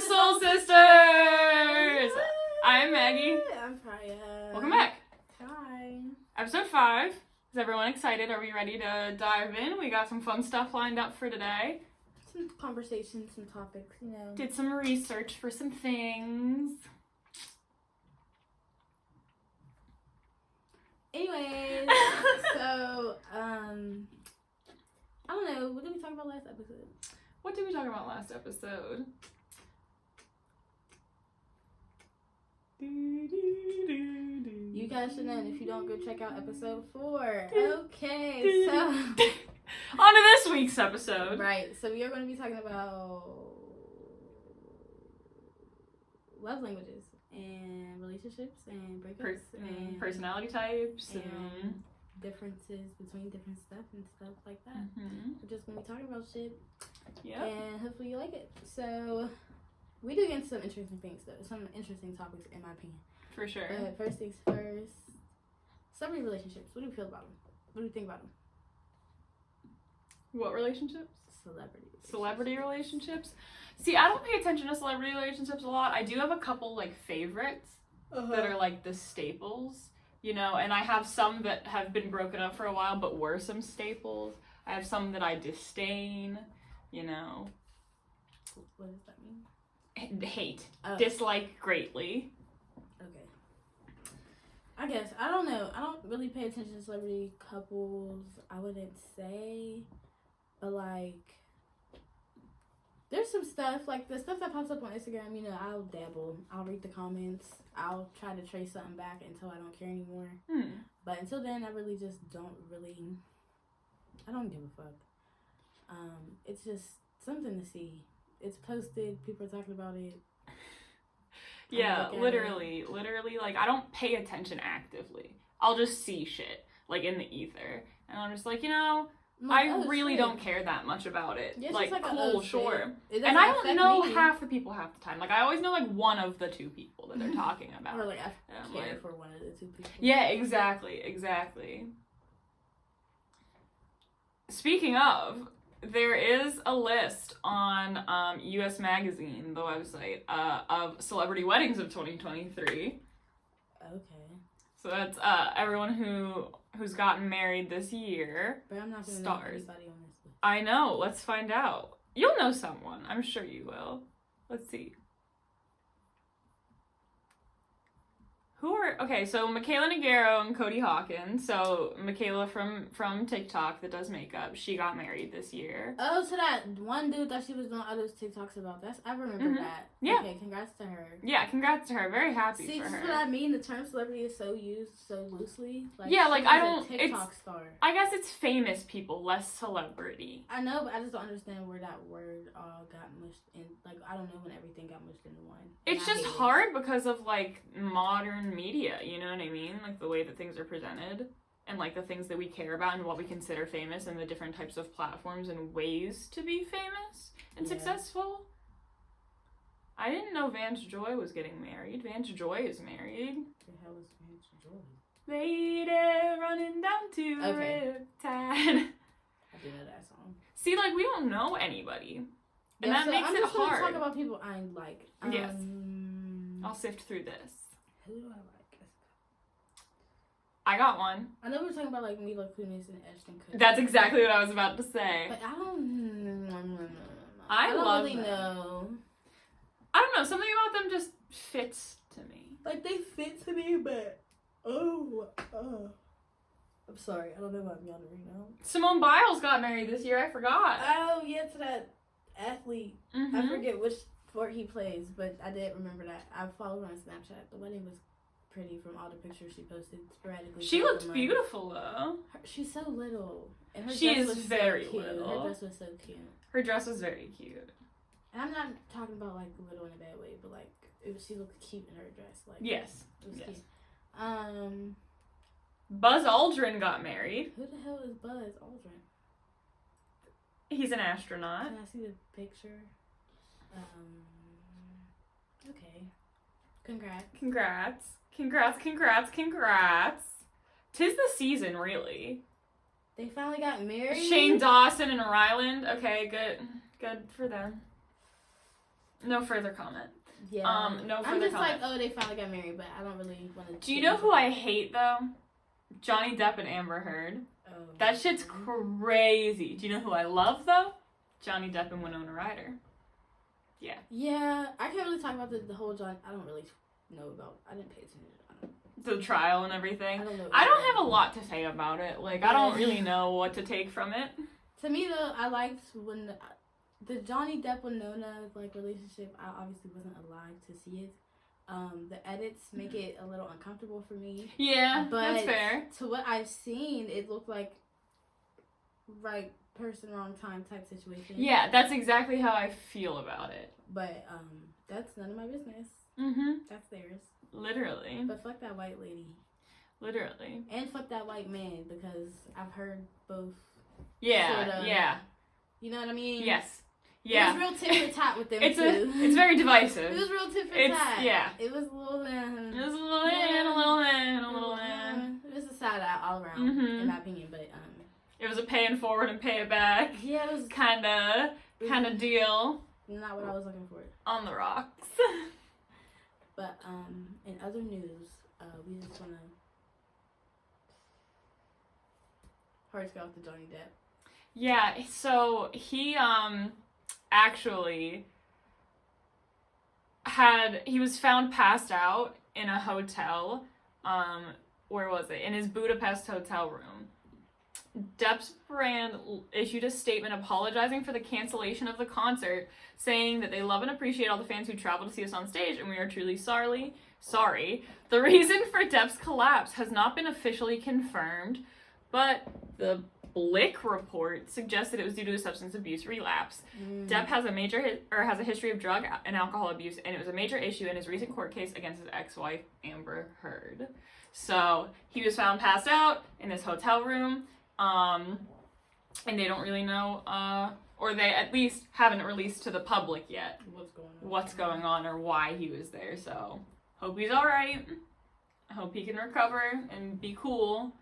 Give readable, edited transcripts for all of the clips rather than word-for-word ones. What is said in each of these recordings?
Soul Sisters! I'm Maggie. I'm Priyah. Welcome back. Hi. Episode 5. Is everyone excited? Are we ready to dive in? We got some fun stuff lined up for today. Some conversations, some topics, you know. Did some research for some things. Anyways, so, I don't know. What did we talk about last episode? What did we talk about last episode? You guys should know, and if you don't, go check out episode 4. Okay, so... On to this week's episode. Right, so we are going to be talking about love languages and relationships and breakups and personality types and differences between different stuff and stuff like that. Mm-hmm. We're just going to be talking about shit. Yeah. And hopefully you like it. So, we do get into some interesting things, though. Some interesting topics, in my opinion. For sure. But first things first, celebrity relationships. What do you feel about them? What do you think about them? What relationships? Celebrity relationships? See, I don't pay attention to celebrity relationships a lot. I do have a couple, like, favorites that are, like, the staples, you know, and I have some that have been broken up for a while but were some staples. I have some that I disdain, you know. What does that mean? Hate. Oh. Dislike greatly. Okay. I guess. I don't know. I don't really pay attention to celebrity couples, I wouldn't say. But, like, there's some stuff, like, the stuff that pops up on Instagram, you know, I'll dabble. I'll read the comments. I'll try to trace something back until I don't care anymore. But until then, I really just don't really... I don't give a fuck. It's just something to see. It's posted. People are talking about it. Yeah, literally, like, I don't pay attention actively. I'll just see shit, like, in the ether. And I'm just like, you know... I really don't care that much about it. Yeah, like cool, sure. And I don't know half the people half the time. Like, I always know, like, one of the two people that they're talking about. Or, like, I care for one of the two people. Yeah, exactly. Speaking of, there is a list on US Magazine, the website, of celebrity weddings of 2023. Okay. So that's everyone who's gotten married this year. But I'm not going to know anybody on this list. I know. Let's find out. You'll know someone. I'm sure you will. Let's see. Okay, so Michaela Nagaro and Cody Hawkins. So Michaela from TikTok that does makeup, she got married this year. Oh, so that one dude that she was doing all those TikToks about. I remember that. Yeah. Okay, congrats to her. Yeah, congrats to her. Very happy See, for her. See, this is what I mean. The term celebrity is so used so loosely. Like, yeah, like, I don't... a TikTok star. I guess it's famous people, less celebrity. I know, but I just don't understand where that word all got mushed in. Like, I don't know when everything got mushed into one. It's just hard because of, like, modern media, you know what I mean? Like, the way that things are presented and, like, the things that we care about and what we consider famous and the different types of platforms and ways to be famous and successful. I didn't know Vance Joy was getting married. Vance Joy is married. The hell is Vance Joy? Lady running down to the riptide. I do know that song. See, like, we don't know anybody. And that makes I'm it just hard. Talk about people I like. Yes. I'll sift through this. Who do I like? I got one. I know we were talking about, like, Mila Kunis and Ashton Kutcher. That's exactly what I was about to say. But I don't I love really them. know. I don't know. Something about them just fits to me. Like, they fit to me, but... I'm sorry. I don't know why I'm yawning right now. Simone Biles got married this year. I forgot. Oh, yeah, to that athlete. Mm-hmm. I forget which sport he plays, but I did remember that. I followed her on Snapchat. The wedding was pretty from all the pictures she posted sporadically. She looked beautiful, though. She's so little. And her she dress is was very so cute. little. Her dress was so cute. Her dress was very cute. And I'm not talking about, like, little in a bad way, but, like, she looked cute in her dress. Like, yes. It was cute. Buzz Aldrin got married. Who the hell is Buzz Aldrin? He's an astronaut. Can I see the picture? Okay. Congrats. Tis the season, really. They finally got married? Shane Dawson and Ryland. Okay, good for them. No further comment. Yeah. No further I'm just comment. like, oh, they finally got married, but I don't really want to. Do you know who I hate though? Johnny Depp and Amber Heard. Oh. That shit's crazy. Do you know who I love though? Johnny Depp and Winona Ryder. Yeah. Yeah, I can't really talk about the whole John. I don't really know about. I didn't pay attention. The trial and everything. I don't have a lot to say about it. Like, I don't really know what to take from it. To me, though, I liked when the Johnny Depp Winona like relationship. I obviously wasn't alive to see it. The edits make it a little uncomfortable for me. Yeah, but that's fair. To what I've seen, it looked like right person, wrong time type situation. Yeah, that's exactly how I feel about it. But that's none of my business. Mm-hmm. That's theirs. Literally. But fuck that white lady. Literally. And fuck that white man, because I've heard both. Yeah, sorta, yeah. You know what I mean? Yes. Yeah. It was real tit for tat with them it's too. It's very divisive. It was real tit for tat. Yeah. It was a little. It was a little man, a little man, a little man. It was a side eye all around, in my opinion. But it was a pay it forward and pay it back. Yeah, it was kind of deal. Not what I was looking for. On the rocks. But in other news, we just wanna horoscope to Johnny Depp. Yeah, so he actually he was found passed out in a hotel. Where was it? In his Budapest hotel room. Depp's brand issued a statement apologizing for the cancellation of the concert, saying that they love and appreciate all the fans who travel to see us on stage, and we are truly sorry. The reason for Depp's collapse has not been officially confirmed, but the Blick report suggested it was due to a substance abuse relapse. Depp has a history of drug and alcohol abuse, and it was a major issue in his recent court case against his ex-wife Amber Heard. So he was found passed out in his hotel room. And they don't really know, or they at least haven't released to the public yet what's going on or why he was there. So hope he's all right. I hope he can recover and be cool.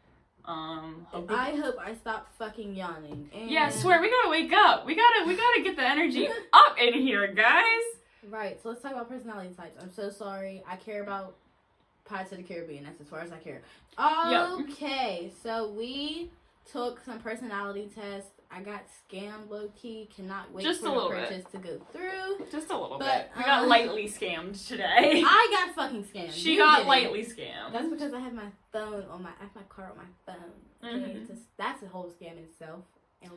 I hope I stop fucking yawning. And yeah, I swear we gotta wake up. We gotta get the energy up in here, guys. Right. So let's talk about personality types. I'm so sorry. I care about Pirates of the Caribbean. That's as far as I care. Okay, so we took some personality tests. I got scammed low-key. Cannot wait for the purchase to go through. Just a little bit. We got lightly scammed today. I got fucking scammed. She got lightly scammed. That's because I have my phone on my card on my phone. Okay? That's a whole scam in itself. And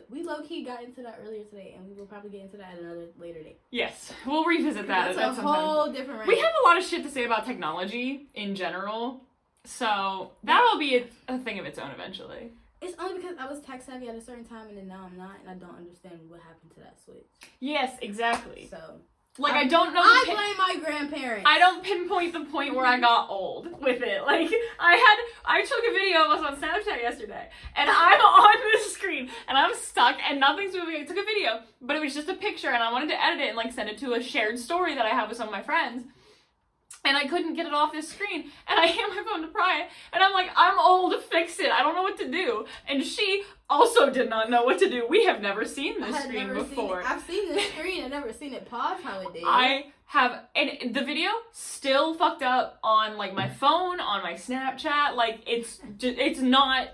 we low-key got into that earlier today, and we will probably get into that at another later date. Yes, we'll revisit that. That's a whole different range. We have a lot of shit to say about technology in general, so that'll be a thing of its own eventually. It's only because I was tech savvy at a certain time, and then now I'm not, and I don't understand what happened to that switch. Yes, exactly. So, like, I don't know. I blame my grandparents. I don't pinpoint the point where I got old with it. Like, I took a video of us on Snapchat yesterday, and I'm on this screen, and I'm stuck, and nothing's moving. I took a video, but it was just a picture, and I wanted to edit it and, like, send it to a shared story that I have with some of my friends. And I couldn't get it off this screen. And I hand my phone to Priyah. And I'm like, I'm old, fix it. I don't know what to do. And she also did not know what to do. We have never seen this screen before. I've seen this screen. I've never seen it pause how it did. I have, and the video still fucked up on, like, my phone, on my Snapchat. Like, it's not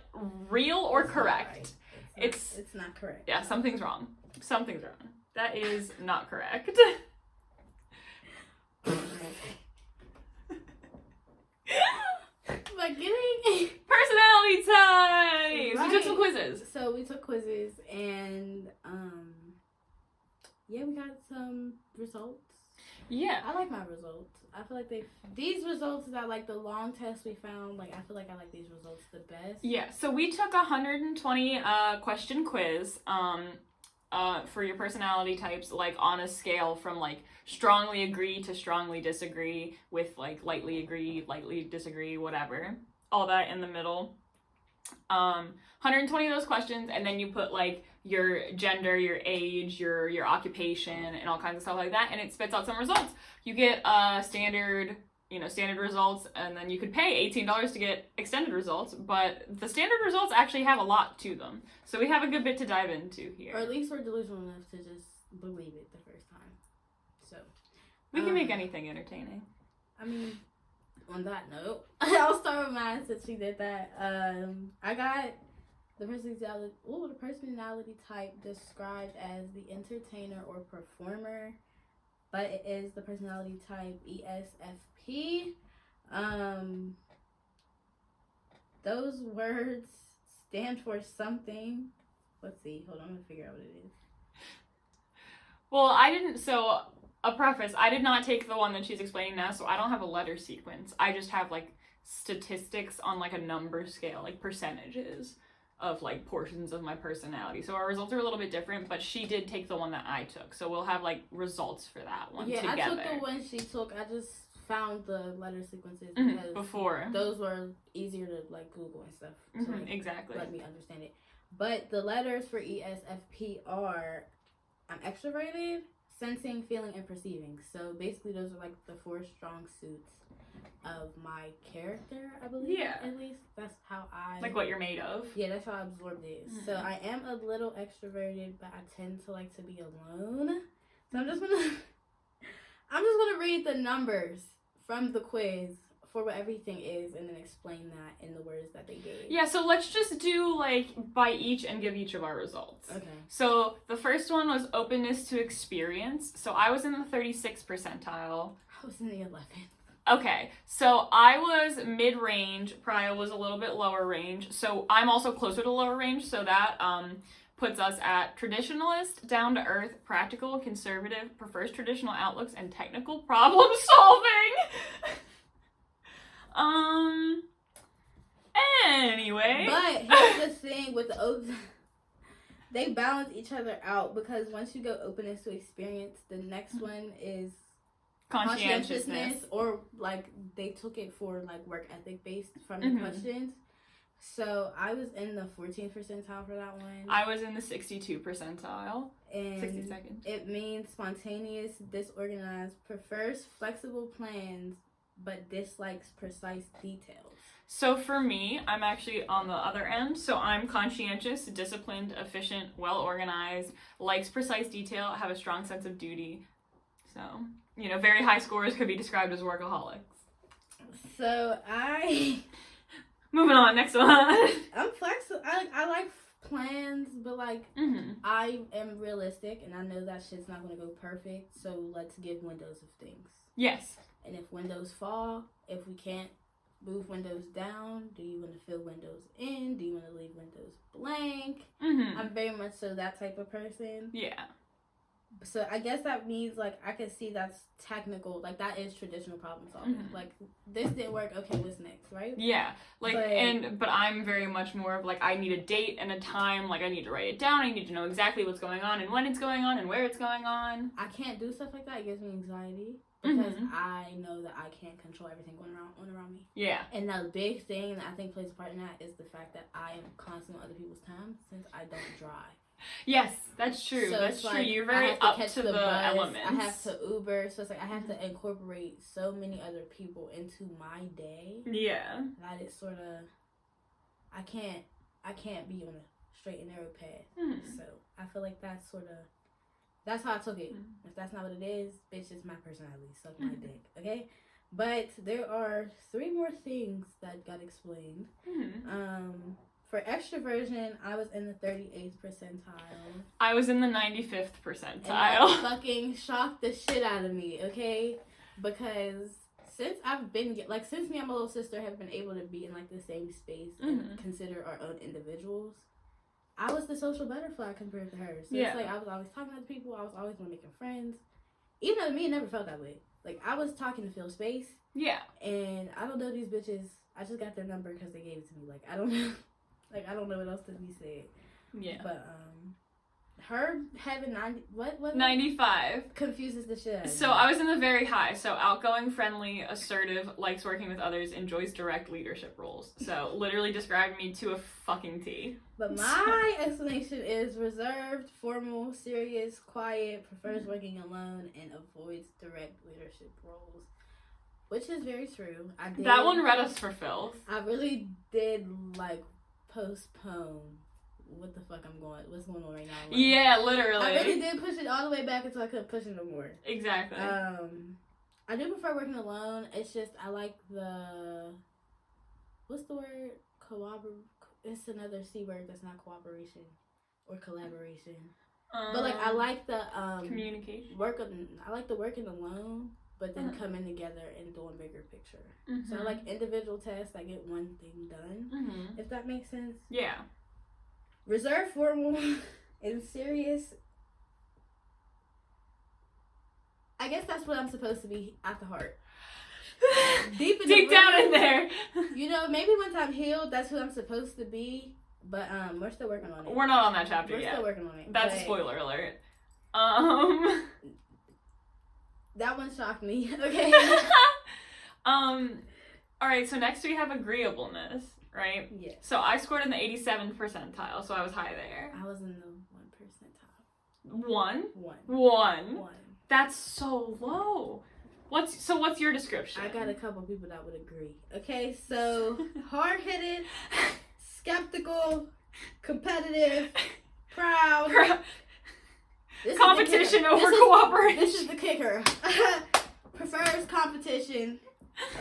real or correct. It's not correct. Yeah, something's wrong. Something's wrong. That is not correct. But getting personality types. Right. We took some quizzes. So we took quizzes, and yeah, we got some results. Yeah, I like my results. I feel like these results that, like, the long test we found, like, I feel like I like these results the best. Yeah. So we took a 120 question quiz for your personality types, like, on a scale from, like, strongly agree to strongly disagree, with, like, lightly agree, lightly disagree, whatever. All that in the middle. 120 of those questions, and then you put, like, your gender, your age, your occupation, and all kinds of stuff like that, and it spits out some results. You get standard results, and then you could pay $18 to get extended results, but the standard results actually have a lot to them. So we have a good bit to dive into here. Or at least we're delusional enough to just believe it the first time. So We can make anything entertaining. I mean, on that note, I'll start with mine since she did that. I got the personality type described as the entertainer or performer, but it is the personality type ESFP. Those words stand for something. Let's see. Hold on, I'm gonna figure out what it is. Well, I didn't. So, a preface. I did not take the one that she's explaining now, so I don't have a letter sequence. I just have like statistics on like a number scale, like percentages of like portions of my personality. So our results are a little bit different, but she did take the one that I took. So we'll have like results for that one together. Yeah, I took the one she took. I just found the letter sequences because before those were easier to like Google and stuff. So, like, exactly. Let me understand it. But the letters for ESFP are: I'm extroverted, sensing, feeling, and perceiving. So basically, those are like the 4 strong suits of my character, I believe. Yeah. At least that's how I like what you're made of. Yeah, that's how I absorbed it. So I am a little extroverted, but I tend to like to be alone. So I'm just gonna read the numbers from the quiz for what everything is and then explain that in the words that they gave. Yeah, so let's just do like by each and give each of our results. Okay. So the first one was openness to experience. So I was in the 36th percentile. I was in the 11th. Okay, so I was mid-range. Priyah was a little bit lower range. So I'm also closer to lower range. So that puts us at traditionalist, down-to-earth, practical, conservative, prefers traditional outlooks, and technical problem solving. Anyway. But here's the thing with the they balance each other out, because once you go openness to experience, the next one is conscientiousness, or like they took it for like work ethic based from the questions. So I was in the 14th percentile for that one. I was in the 62 percentile. And 62nd. It means spontaneous, disorganized, prefers flexible plans, but dislikes precise details. So for me, I'm actually on the other end. So I'm conscientious, disciplined, efficient, well organized, likes precise detail, have a strong sense of duty. So, you know, very high scores could be described as workaholics. So Moving on, next one. I'm flexible. I like plans, but like I am realistic, and I know that shit's not gonna go perfect. So let's give windows of things. Yes. And if windows fall, if we can't move windows down, do you want to fill windows in? Do you want to leave windows blank? I'm very much so that type of person. Yeah. So I guess that means like I can see that's technical, like that is traditional problem solving. Like this didn't work, okay, what's next, right? Yeah. Like but I'm very much more of like I need a date and a time, like I need to write it down, I need to know exactly what's going on and when it's going on and where it's going on. I can't do stuff like that. It gives me anxiety because I know that I can't control everything going around me. Yeah. And the big thing that I think plays a part in that is the fact that I am constantly on other people's time since I don't drive. Yes, that's true. So that's like, true. You're very up to the bus, elements. I have to Uber, so it's like I have to incorporate so many other people into my day. Yeah. That it's sort of I can't be on a straight and narrow path. So I feel like that's how I took it. If that's not what it is, bitch, it's my personality. Suck my dick, okay? But there are 3 more things that got explained. For extroversion, I was in the 38th percentile. I was in the 95th percentile. And that fucking shocked the shit out of me, okay? Because since me and my little sister have been able to be in like the same space and consider our own individuals, I was the social butterfly compared to her. So it's like I was always talking to other people. I was always making friends. Even though me, it never felt that way. Like I was talking to fill space. Yeah. And I don't know these bitches. I just got their number because they gave it to me. Like I don't know. Like I don't know what else to be said. Yeah. But her having 95 confuses the shit out of me. So I was in the very high. So outgoing, friendly, assertive, likes working with others, enjoys direct leadership roles. So literally described me to a fucking T. But my explanation is reserved, formal, serious, quiet, prefers working alone, and avoids direct leadership roles. Which is very true. That one read us for filth. I really did like postpone what the fuck what's going on right now. Like, yeah, literally. I really did push it all the way back until I couldn't push it no more. Exactly. I do prefer working alone. It's just, I like what's the word? It's another C word that's not cooperation or collaboration. But like, I like the communication. I like the working alone, but then coming together and doing bigger picture. Mm-hmm. So I like individual tasks. I get one thing done, if that makes sense. Yeah. Reserved, formal, and serious. I guess that's what I'm supposed to be at the heart. Deep down in there. You know, maybe once I'm healed, that's who I'm supposed to be. But we're still working on it. We're not on that chapter yet. We're still working on it. That's a spoiler alert. That one shocked me. Okay. Alright, so next we have agreeableness, right? Yes. So I scored in the 87th percentile, so I was high there. I was in the 1 percentile. 1? That's so low. What's your description? I got a couple people that would agree. Okay, so hard-headed, skeptical, competitive, proud. Competition over cooperation. This is the kicker. Prefers competition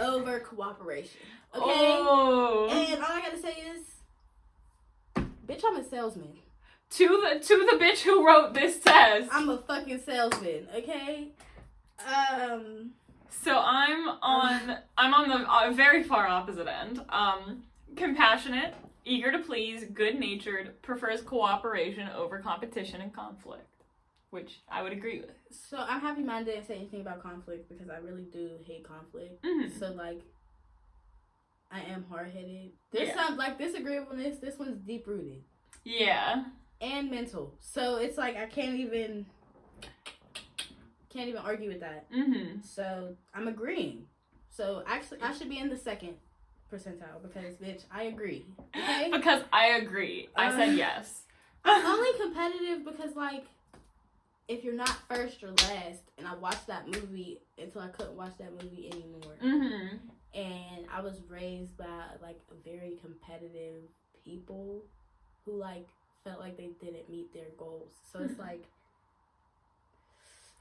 over cooperation. Okay? Oh. And all I gotta say is, bitch, I'm a salesman. To the bitch who wrote this test. I'm a fucking salesman, okay? So I'm on the very far opposite end. Compassionate, eager to please, good-natured, prefers cooperation over competition and conflict, which I would agree with. So I'm happy mine didn't say anything about conflict because I really do hate conflict. So like, I am hard-headed. There's some like disagreeableness. This one's deep-rooted. Yeah. And mental. So it's like I can't even argue with that. So I'm agreeing. So actually, I should be in the 2nd percentile because, bitch, I agree. Okay? Because I agree. I said yes. I'm only competitive because, like, if you're not first or last, and I watched that movie until I couldn't watch that movie anymore. And I was raised by, like, very competitive people who, like, felt like they didn't meet their goals. So it's like,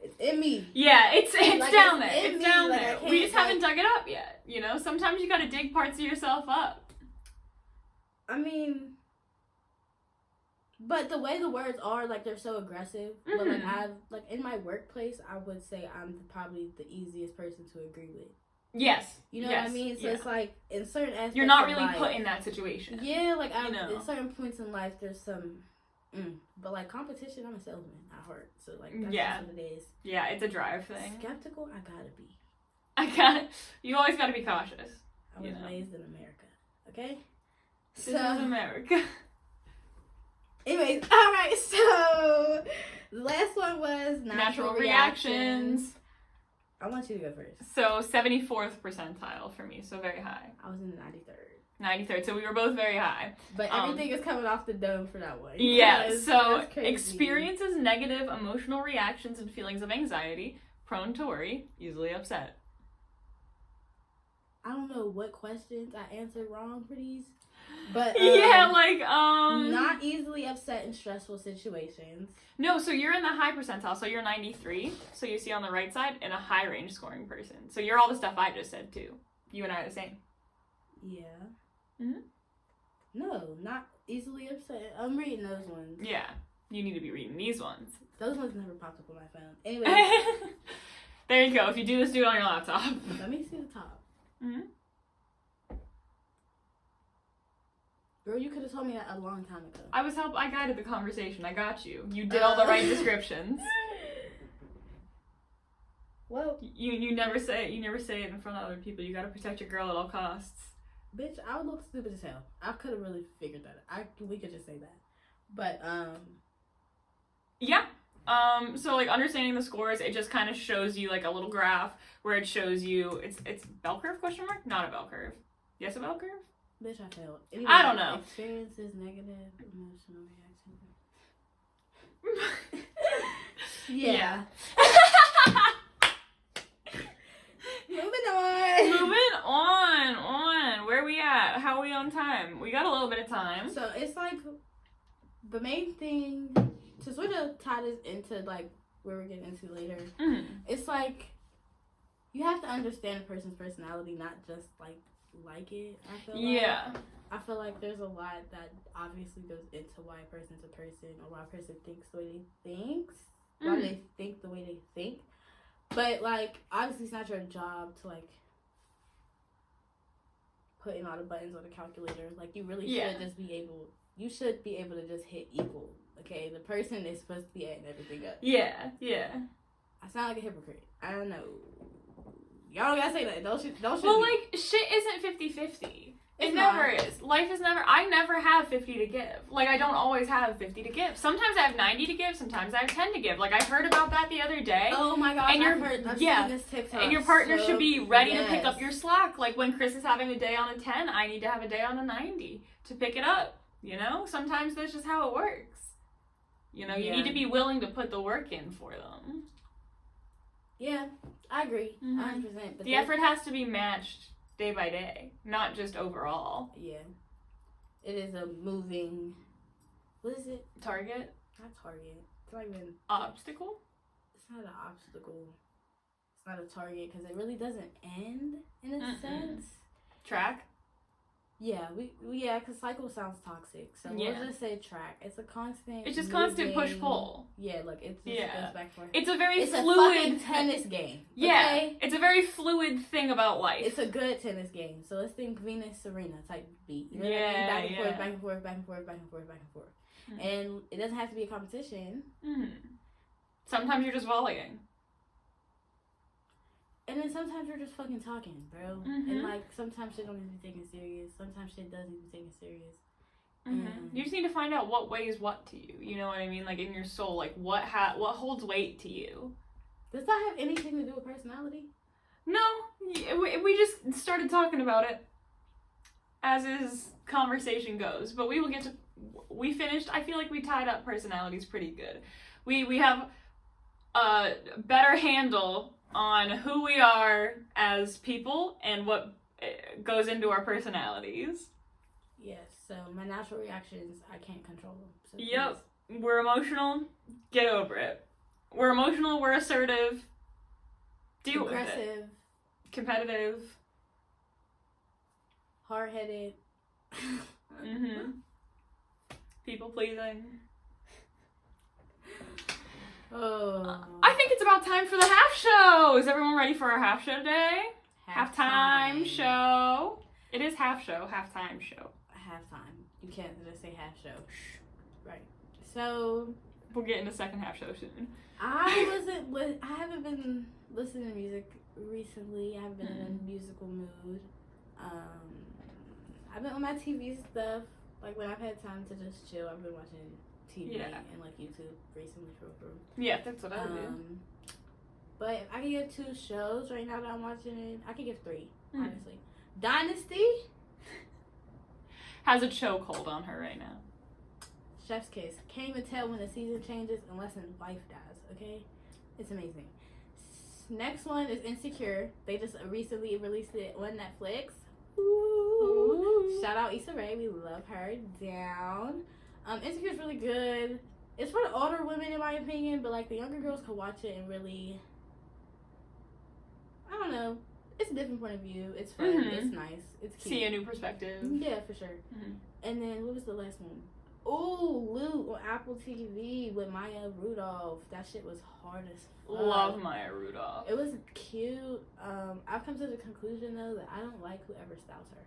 it's in me. Yeah, it's like, down there. It's down like, there. We just haven't dug it up yet. You know, sometimes you gotta dig parts of yourself up. I mean, but the way the words are, like, they're so aggressive. But like in my workplace, I would say I'm probably the easiest person to agree with. Yes. You know what I mean? So it's like, in certain aspects you're not really life, put in that situation. Yeah, like, in certain points in life, there's some, but like, competition, I'm a salesman at heart. So like, that's just what it is. Yeah, it's a drive thing. Skeptical, I gotta be. You always gotta be cautious. I was raised in America. Okay? This is America. Anyways, alright, so the last one was natural reactions. I want you to go first. So 74th percentile for me, so very high. I was in the 93rd. 93rd, so we were both very high. But everything is coming off the dome for that one. Yeah, so experiences negative emotional reactions and feelings of anxiety, prone to worry, easily upset. I don't know what questions I answered wrong for these. But not easily upset in stressful situations. No, so you're in the high percentile, so you're 93. So you see on the right side, and a high range scoring person. So you're all the stuff I just said too. You and I are the same. Yeah. No, not easily upset. I'm reading those ones. Yeah, you need to be reading these ones. Those ones never popped up on my phone. Anyway. There you go. If you do this, do it on your laptop. Let me see the top. Girl, you could have told me that a long time ago. I guided the conversation. I got you. You did all the right descriptions. Well, you never say it in front of other people. You gotta protect your girl at all costs. Bitch, I would look stupid as hell. I could have really figured that out. We could just say that. But yeah. So like understanding the scores, it just kind of shows you like a little graph where it shows you it's bell curve ? Not a bell curve. Yes, a bell curve? Bitch, I failed. Anyway, I don't know. Experiences, negative, emotional reaction. Yeah. Moving on. Where are we at? How are we on time? We got a little bit of time. So it's like the main thing to sort of tie this into like where we're getting into later, it's like you have to understand a person's personality, not just like it. I feel like there's a lot that obviously goes into why a person's a person, or why a person thinks the way they thinks, why they think the way they think. But like, obviously, it's not your job to like put in all the buttons on the calculator. Like, you really should just be able. You should be able to just hit equal. Okay, the person is supposed to be adding everything up. Yeah. I sound like a hypocrite. I don't know. Y'all don't gotta say that. Don't shoot. Well, like, shit isn't 50-50. It never is. Life is never. I never have 50 to give. Like, I don't always have 50 to give. Sometimes I have 90 to give. Sometimes I have 10 to give. Like, I heard about that the other day. Oh my gosh! I've seen this TikTok. And your partner should be ready to pick up your slack. Like, when Chris is having a day on a 10, I need to have a day on a 90 to pick it up. You know, sometimes that's just how it works. You know, you need to be willing to put the work in for them. Yeah, I agree. 100%. But the effort has to be matched day by day, not just overall. Yeah. It is a moving... What is it? Target? Not target. It's not even... Obstacle? It's not an obstacle. It's not a target, because it really doesn't end, in a sense. Track? Yeah, because cycle sounds toxic. So we'll just say track. It's a constant. It's just constant push pull. Yeah, look, it just goes back and forth. It's a very fluid. It's a fucking tennis game. Yeah, okay? It's a very fluid thing about life. It's a good tennis game. So let's think Venus Serena type beat. You know what I mean? Back and forth, back and forth, back and forth, back and forth, back and forth. And it doesn't have to be a competition. Sometimes you're just volleying. And then sometimes you're just fucking talking, bro. And like, sometimes shit don't need to be taken serious. Sometimes shit does need to be taken serious. You just need to find out what weighs what to you. You know what I mean? Like, in your soul, like, what holds weight to you. Does that have anything to do with personality? No. We just started talking about it as is conversation goes. But we will get to... We finished... I feel like we tied up personalities pretty good. We have a better handle on who we are as people and what goes into our personalities. Yes, so my natural reactions, I can't control them. So yep, we're emotional, get over it. We're emotional, we're assertive, deal with it. Aggressive. Competitive. Hard-headed. People pleasing. Oh. I think it's about time for the half show. Is everyone ready for our half show today? Halftime show. It is half show, halftime show. Halftime. You can't just say half show. Right. So we'll get into second half show soon. I haven't been listening to music recently. I haven't been in a musical mood. I've been on my TV stuff. Like, when I've had time to just chill, I've been watching TV and like YouTube recently for. Yeah, that's what I do. But if I could give 2 shows right now that I'm watching it, I could give 3, honestly. Dynasty has a chokehold on her right now. Chef's kiss. Can't even tell when the season changes unless a wife dies, okay? It's amazing. Next one is Insecure. They just recently released it on Netflix. Ooh. Shout out Issa Rae. We love her. Down. Insecure is really good. It's for the older women, in my opinion, but like the younger girls could watch it and really, I don't know. It's a different point of view. It's fun. It's nice. It's cute. See a new perspective. Yeah, for sure. And then what was the last one? Oh, Luke on Apple TV with Maya Rudolph. That shit was hard as fuck. Love Maya Rudolph. It was cute. I've come to the conclusion though that I don't like whoever styles her.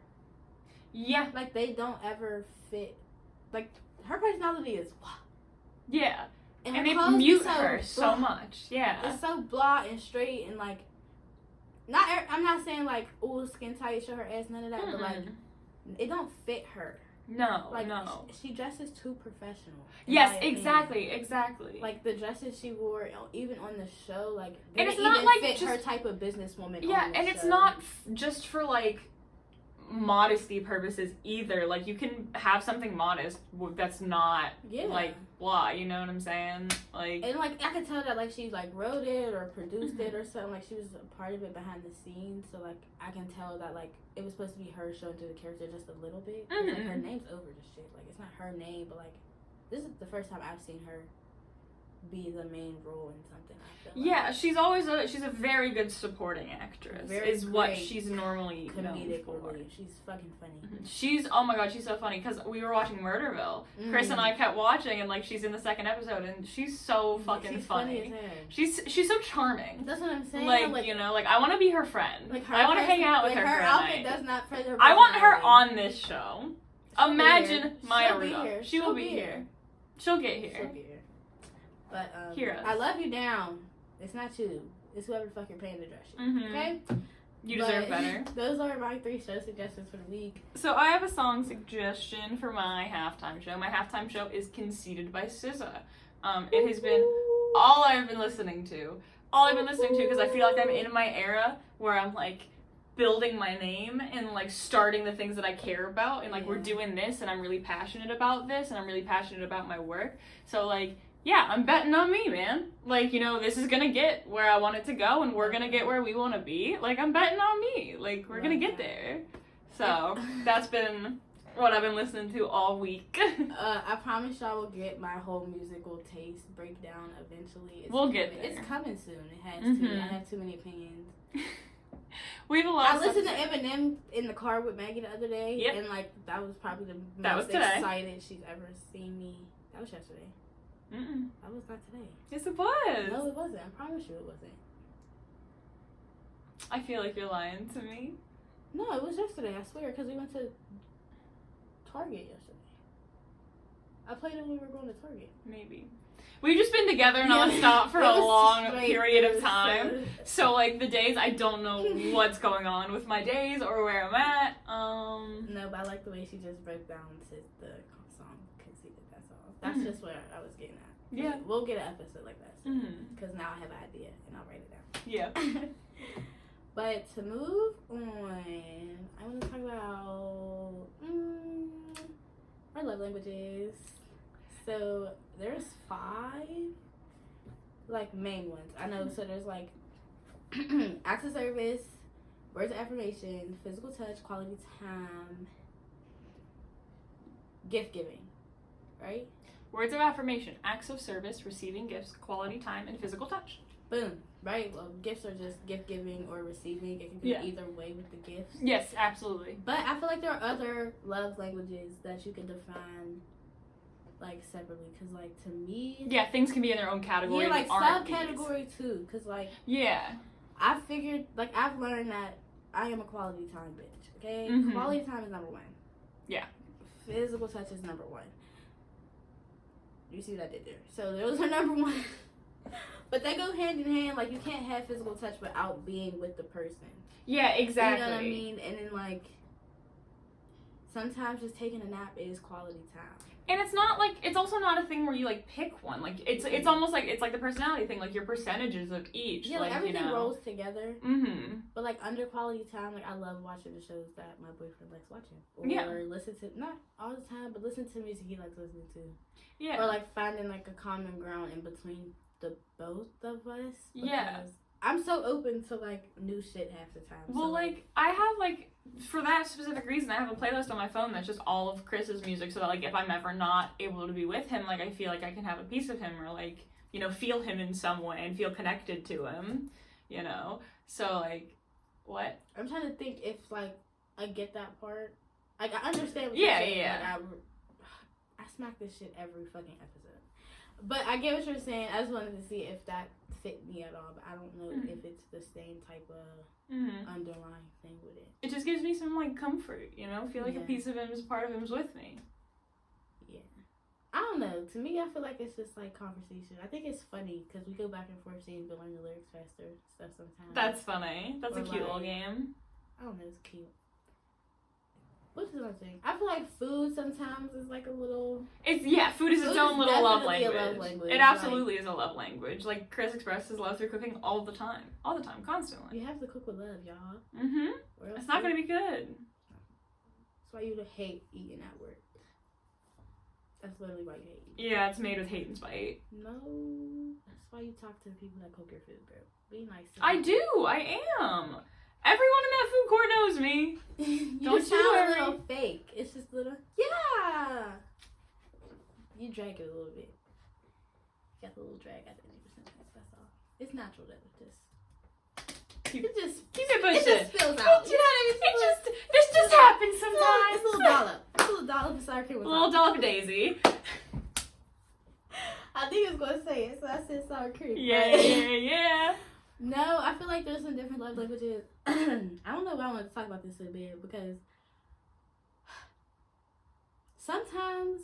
Yeah. Like, they don't ever fit. Like, her personality is blah. Yeah. And they mute her so much. Yeah. It's so blah and straight and like, I'm not saying like, oh, skin tight, show her ass, none of that, but like, it don't fit her. No, like, no. She dresses too professional. Yes, exactly. Like, the dresses she wore, even on the show, like, they and it's didn't not even like fit just, her type of businesswoman. Yeah, on the and show. it's not just for like modesty purposes either. Like, you can have something modest that's not like blah, you know what I'm saying? Like, and like, I could tell that like she like wrote it or produced it or something. Like, she was a part of it behind the scenes, so like I can tell that like it was supposed to be her showing through the character just a little bit. Like, her name's over the shit. Like, it's not her name, but like this is the first time I've seen her be the main role in something. I feel Yeah, she's a very good supporting actress. Is what she's normally comedic known for. relief. She's fucking funny. She's, oh my god, she's so funny, because we were watching Murderville. Chris and I kept watching, and like she's in the second episode, and she's so fucking funny. She's so charming. That's what I'm saying. Like you know, like I want to be her friend. Like I want to hang out with her. Her outfit does not fit her. I want her on this show. Imagine Maya She'll be Rudolph. here. She will be here. She'll get here. She'll be here. But Heroes. I love you down. It's not you. It's whoever the fuck you're paying to dress you. Mm-hmm. Okay? You deserve better. Those are my 3 show suggestions for the week. So I have a song suggestion for my halftime show. My halftime show is Conceited by SZA. It has been all I've been listening to. Because I feel like I'm in my era where I'm like building my name and like starting the things that I care about, and like we're doing this and I'm really passionate about this and I'm really passionate about my work. So like, yeah, I'm betting on me, man. Like, you know, this is gonna get where I want it to go, and we're gonna get where we want to be. Like, I'm betting on me. Like, we're gonna get there. So that's been what I've been listening to all week. I promise y'all will get my whole musical taste breakdown eventually. We'll get there. It's coming soon. It has to. I have too many opinions. We have a lot. I listened to Eminem in the car with Maggie the other day, and like that was probably the most excited she's ever seen me. That was yesterday. That was not today. Yes, it was. No, it wasn't. I promise you, it wasn't. I feel like you're lying to me. No, it was yesterday. I swear, because we went to Target yesterday. I played it when we were going to Target. Maybe. We've just been together nonstop for a long period of time. So, like, the days, I don't know what's going on with my days or where I'm at. No, but I like the way she just broke down to the song Conceited, that's all. That's just what I was getting at. Yeah. We'll get an episode like that soon. Because now I have an idea, and I'll write it down. Yeah. But to move on, I want to talk about our love languages. So there's 5 like main ones. I know. So there's like acts of service, words of affirmation, physical touch, quality time, gift giving, right? Words of affirmation, acts of service, receiving gifts, quality time, and physical touch. Boom. Right? Well, gifts are just gift giving or receiving. It can be either way with the gifts. Yes, absolutely. But I feel like there are other love languages that you can define like separately, because like to me, things can be in their own category. Yeah, like subcategory too, because like I figured, like I've learned that I am a quality time bitch. Okay, quality time is number 1. Yeah, physical touch is number 1. You see what I did there? So those are number 1. But they go hand in hand. Like you can't have physical touch without being with the person. Yeah, exactly. You know what I mean? And then like sometimes just taking a nap is quality time. And it's not like, it's also not a thing where you like pick one. Like it's almost like, it's like the personality thing, like your percentages of each. Yeah, like everything rolls together. Mm-hmm. But like under quality time, like I love watching the shows that my boyfriend likes watching. Or listen to, not all the time, but listen to music he likes listening to. Yeah. Or like finding like a common ground in between the both of us. Yeah. I'm so open to like new shit half the time. Well, so, like I have like, for that specific reason, I have a playlist on my phone that's just all of Chris's music, so that like if I'm ever not able to be with him, like I feel like I can have a piece of him, or like, you know, feel him in some way and feel connected to him, you know. So like, what? I'm trying to think if like I get that part. Like I understand what you're saying. Yeah. Like, I smack this shit every fucking episode. But I get what you're saying. I just wanted to see if that fit me at all. But I don't know if it's the same type of underlying thing with it. It just gives me some like comfort, you know? Feel like a piece of him is part of him's with me. Yeah. I don't know. To me, I feel like it's just like conversation. I think it's funny because we go back and forth saying to learn the lyrics faster stuff sometimes. That's funny. That's a cute little game. I don't know. It's cute. What's the other thing? I feel like food sometimes is like a little... Food is its own little love language. A love language. It absolutely is a love language. Like, Chris expresses love through cooking all the time. All the time, constantly. You have to cook with love, y'all. Mm-hmm. It's not going to be good. That's why you hate eating at work. That's literally why you hate eating. Yeah, it's made with hate and spite. No. That's why you talk to the people that cook your food, bro. Be nice to them. I do. I am. Everyone in that food court knows me. You sound a little fake. It's just a little, you drag it a little bit. You got the little drag at the 80%. That's all. It's natural that it just. Keep it pushing. It just spills out. You know what I mean? This just happens sometimes. It's a little dollop. It's a little dollop of sour cream. A little dollop of Daisy. I think I was gonna say it, so I said sour cream. Yeah. No, I feel like there's some different love languages. I don't know why I want to talk about this a bit because sometimes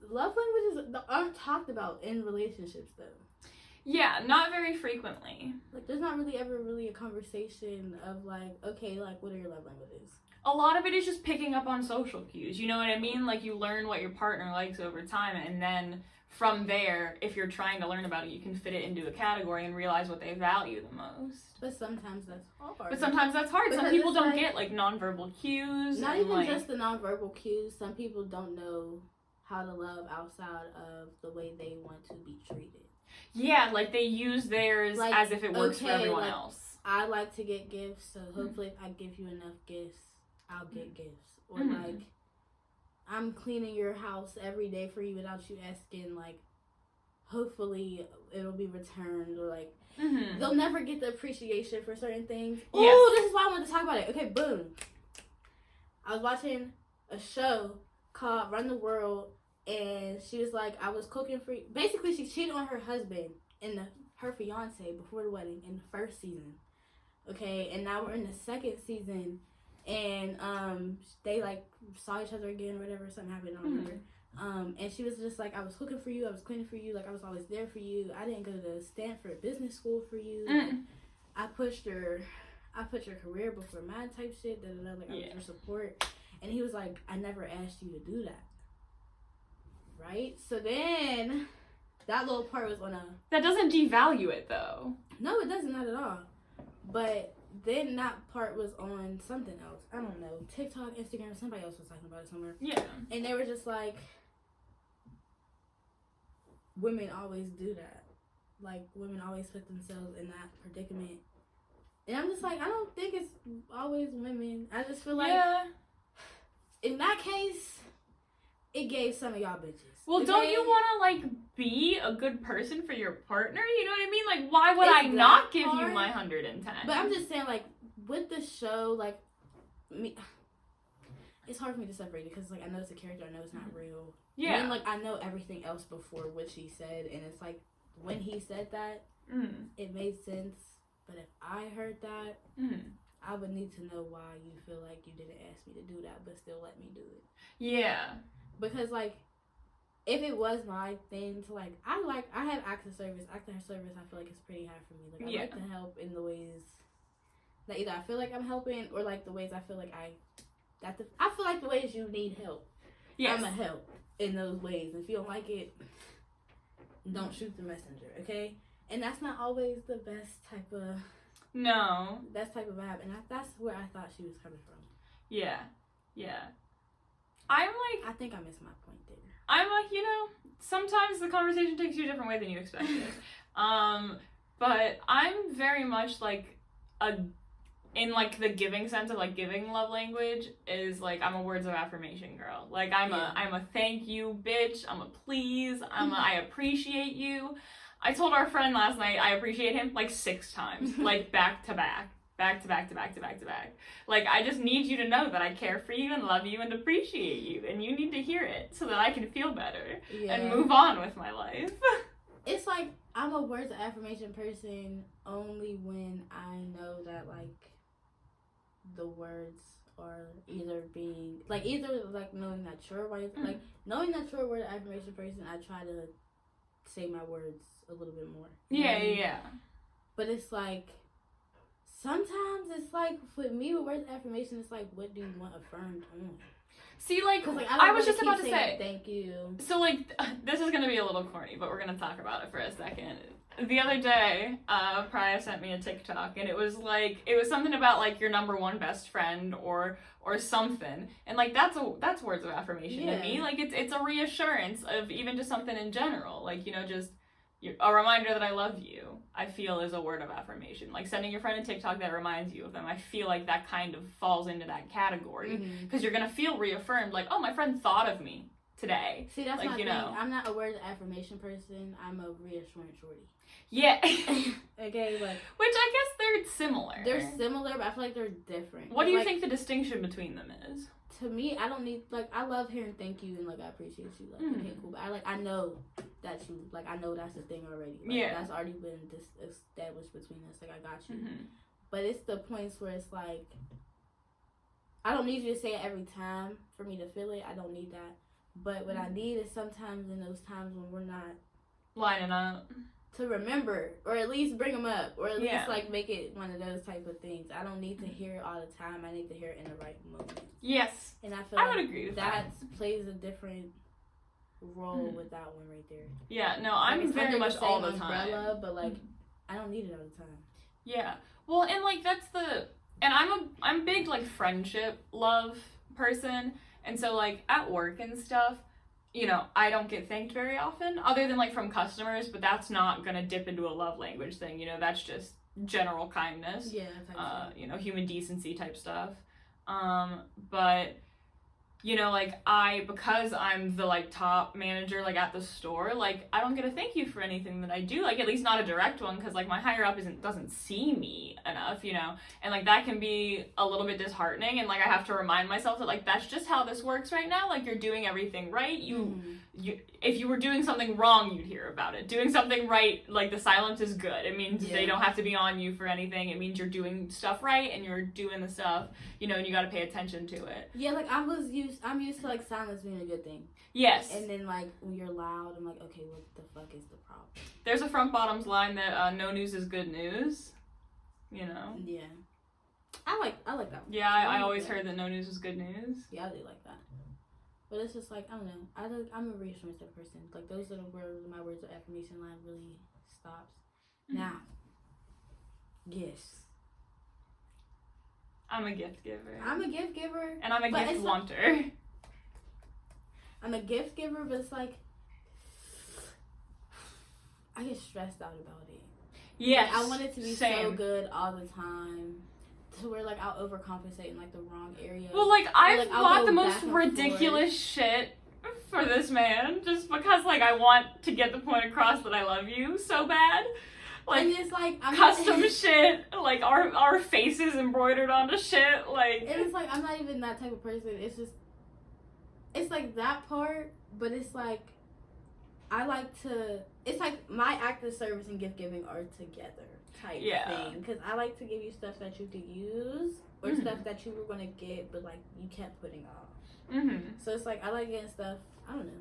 love languages aren't talked about in relationships, though. Yeah, not very frequently. Like, there's not really ever really a conversation of like, okay, like, what are your love languages? A lot of it is just picking up on social cues. You know what I mean? Like, you learn what your partner likes over time, and then from there, if you're trying to learn about it, you can fit it into a category and realize what they value the most. But sometimes that's hard. Some people don't get, like, nonverbal cues. Not even just the nonverbal cues. Some people don't know how to love outside of the way they want to be treated. Yeah, like, they use theirs like, as if it works for everyone like, else. I like to get gifts, so hopefully if I give you enough gifts, I'll get gifts. Or, like, I'm cleaning your house every day for you without you asking, like, hopefully it'll be returned, or, like, they'll never get the appreciation for certain things. Yes. Oh, this is why I wanted to talk about it. Okay, boom. I was watching a show called Run the World, and she was like, I was cooking for you. Basically, she cheated on her husband and her fiance before the wedding in the first season. Okay, and now we're in the second season, and they like saw each other again or whatever, something happened, I don't remember. And she was just like, I was cooking for you, I was cleaning for you, like I was always there for you. I didn't go to Stanford Business School for you. Like, I put your career before mine type shit, like I was your support. And he was like, I never asked you to do that. Right? So then that little part was on a... That doesn't devalue it, though. No, it doesn't, not at all. But then that part was on something else. I don't know. TikTok, Instagram, somebody else was talking about it somewhere. Yeah. And they were just like, women always do that. Like, women always put themselves in that predicament. And I'm just like, I don't think it's always women. I just feel like, in that case, it gave some of y'all bitches. Well, don't you want to, like, be a good person for your partner? You know what I mean? Like, why would I not give you my 110? But I'm just saying, like, with the show, like, me, it's hard for me to separate it because, like, I know it's a character, I know it's not real. Yeah. And then, like, I know everything else before what she said, and it's like, when he said that, it made sense. But if I heard that, I would need to know why you feel like you didn't ask me to do that, but still let me do it. Yeah. Because, like, if it was my thing to, like, I have acts of service. Acts of service, I feel like it's pretty high for me. Like, I like to help in the ways that either I feel like I'm helping or, like, the ways I feel like I feel like the ways you need help. Yes. I'm going to help in those ways. If you don't like it, don't shoot the messenger, okay? And that's not always the best type of... No. Best type of vibe. And that's where I thought she was coming from. Yeah. Yeah. I'm like... I think I missed my point there. I'm like, you know, sometimes the conversation takes you a different way than you expected. But I'm very much like in like the giving sense of like giving love language is like I'm a words of affirmation girl. Like I'm a thank you bitch. I'm a please. I appreciate you. I told our friend last night I appreciate him like 6 times, like back to back. Back to back to back to back to back. Like, I just need you to know that I care for you and love you and appreciate you. And you need to hear it so that I can feel better and move on with my life. It's like, I'm a words of affirmation person only when I know that, like, the words are either being, like, knowing that you're a word, like, knowing that you're a word of affirmation person, I try to say my words a little bit more. Yeah. But it's like, sometimes it's like, with me, with words of affirmation, it's like, what do you want affirmed on? See, like I was just about to say, like, thank you. So, like, this is going to be a little corny, but we're going to talk about it for a second. The other day, Priyah sent me a TikTok, and it was something about, like, your number one best friend or something. And, like, that's words of affirmation to me. Like, it's a reassurance of even just something in general. Like, you know, just a reminder that I love you, I feel, is a word of affirmation. Like, sending your friend a TikTok that reminds you of them, I feel like that kind of falls into that category. Because you're going to feel reaffirmed, like, oh, my friend thought of me today. See, that's like, my you thing. know. I'm not a words of affirmation person. I'm a reassurance shorty. Yeah. Okay, like. Which I guess they're similar. They're similar, but I feel like they're different. What do you think the distinction between them is? To me, I don't need, like, I love hearing thank you and, like, I appreciate you. Like, okay, cool. But I know that you, like, I know that's a thing already. Like, yeah. That's already been established between us. Like, I got you. But it's the points where it's like, I don't need you to say it every time for me to feel it. I don't need that. But what I need is sometimes in those times when we're not lining up to remember, or at least bring them up, or at least like make it one of those type of things. I don't need to hear it all the time. I need to hear it in the right moment. Yes, and I feel I would agree with that. Plays a different role with that one right there. Yeah, no, I'm like, very much all the umbrella, time. But like, I don't need it all the time. Yeah, well, and like and I'm big like friendship love person, and so like at work and stuff, you know, I don't get thanked very often, other than like from customers, but that's not gonna dip into a love language thing, you know, that's just general kindness. Yeah. You know, human decency type stuff. But, you know, like because I'm the like top manager like at the store, like I don't get a thank you for anything that I do, like at least not a direct one, because like my higher up doesn't see me enough, you know, and like that can be a little bit disheartening, and like I have to remind myself that like that's just how this works right now, like you're doing everything right, you if you were doing something wrong, you'd hear about it. Doing something right, like the silence is good. It means they don't have to be on you for anything. It means you're doing stuff right and you're doing the stuff, you know, and you got to pay attention to it. Yeah, like I'm used to like silence being a good thing. Yes. And then like when you're loud, I'm like, okay, what the fuck is the problem? There's a Front Bottoms line that no news is good news. You know. Yeah. I like that one. Yeah, I always heard that no news is good news. Yeah, I do like that. But it's just like, I don't know. I'm a reassurance type person. Like those are the words, my words of affirmation line really stops. Now, gifts. I'm a gift giver. I'm a gift giver. And I'm a gift wanter. Like, I'm a gift giver, but it's like, I get stressed out about it. Yes. Like, I want it to be so good all the time. To where like I'll overcompensate in like the wrong areas. Well, like I've bought the most ridiculous shit for this man just because like I want to get the point across that I love you so bad. Like, and it's like custom shit, like our faces embroidered onto shit, like. And it's like I'm not even that type of person. It's like that part, but it's like I like to. It's like my act of service and gift giving are together. Type thing, because I like to give you stuff that you could use or stuff that you were gonna get but like you kept putting off. So it's like I like getting stuff. I don't know,